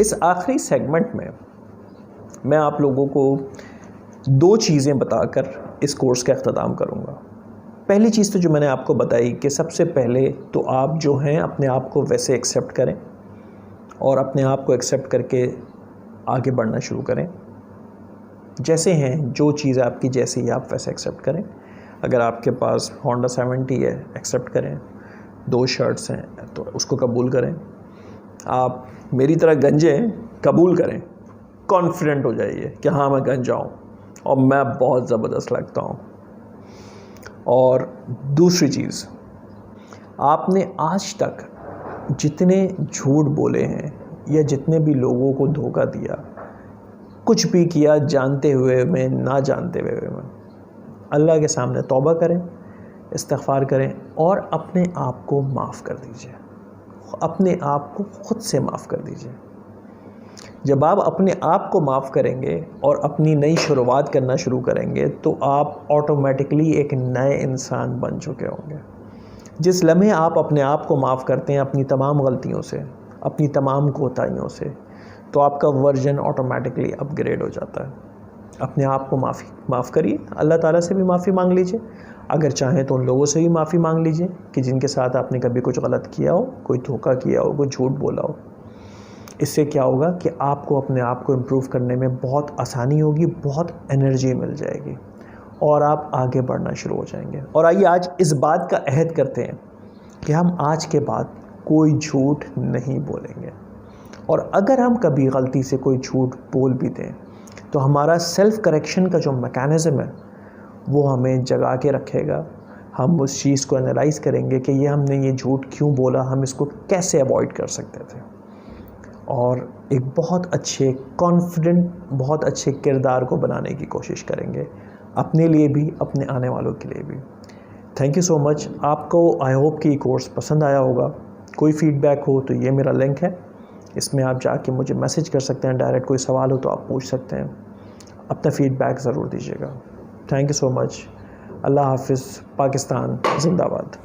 اس آخری سیگمنٹ میں آپ لوگوں کو 2 چیزیں بتا کر اس کورس کا اختتام کروں گا. پہلی چیز تو جو میں نے آپ کو بتائی کہ سب سے پہلے تو آپ جو ہیں اپنے آپ کو ویسے ایکسیپٹ کریں اور اپنے آپ کو ایکسیپٹ کر کے آگے بڑھنا شروع کریں. جیسے ہیں جو چیز آپ کی جیسے ہی آپ ویسے ایکسیپٹ کریں. اگر آپ کے پاس ہونڈا 70 ہے ایکسیپٹ کریں. 2 شرٹس ہیں تو اس کو قبول کریں. آپ میری طرح گنجے ہیں قبول کریں. کانفیڈنٹ ہو جائیے کہ ہاں میں گنجا ہوں اور میں بہت زبردست لگتا ہوں. اور دوسری چیز, آپ نے آج تک جتنے جھوٹ بولے ہیں یا جتنے بھی لوگوں کو دھوکا دیا, کچھ بھی کیا جانتے ہوئے میں نہ جانتے ہوئے میں, اللہ کے سامنے توبہ کریں, استغفار کریں اور اپنے آپ کو معاف کر دیجئے. اپنے آپ کو خود سے معاف کر دیجئے. جب آپ اپنے آپ کو معاف کریں گے اور اپنی نئی شروعات کرنا شروع کریں گے تو آپ آٹومیٹکلی ایک نئے انسان بن چکے ہوں گے. جس لمحے آپ اپنے آپ کو معاف کرتے ہیں اپنی تمام غلطیوں سے, اپنی تمام کوتاہیوں سے, تو آپ کا ورژن آٹومیٹکلی اپ گریڈ ہو جاتا ہے. اپنے آپ کو معاف کریے. اللہ تعالیٰ سے بھی معافی مانگ لیجئے. اگر چاہیں تو ان لوگوں سے بھی معافی مانگ لیجئے کہ جن کے ساتھ آپ نے کبھی کچھ غلط کیا ہو, کوئی دھوکا کیا ہو, کوئی جھوٹ بولا ہو. اس سے کیا ہوگا کہ آپ کو اپنے آپ کو امپروو کرنے میں بہت آسانی ہوگی, بہت انرجی مل جائے گی اور آپ آگے بڑھنا شروع ہو جائیں گے. اور آئیے آج اس بات کا عہد کرتے ہیں کہ ہم آج کے بعد کوئی جھوٹ نہیں بولیں گے. اور اگر ہم کبھی غلطی سے کوئی جھوٹ بول بھی دیں تو ہمارا سیلف کریکشن کا جو میکانزم ہے وہ ہمیں جگا کے رکھے گا. ہم اس چیز کو انالائز کریں گے کہ ہم نے یہ جھوٹ کیوں بولا, ہم اس کو کیسے اوائڈ کر سکتے تھے, اور ایک بہت اچھے کانفیڈنٹ, بہت اچھے کردار کو بنانے کی کوشش کریں گے, اپنے لیے بھی اپنے آنے والوں کے لیے بھی. تھینک یو سو مچ. آپ کو آئی ہوپ کہ یہ کورس پسند آیا ہوگا. کوئی فیڈ بیک ہو تو یہ میرا لنک ہے, اس میں آپ جا کے مجھے میسیج کر سکتے ہیں ڈائریکٹ. کوئی سوال ہو تو آپ پوچھ سکتے ہیں. اپنا فیڈ بیک ضرور دیجیے گا. تھینک یو سو مچ. اللہ حافظ. پاکستان زندہ باد.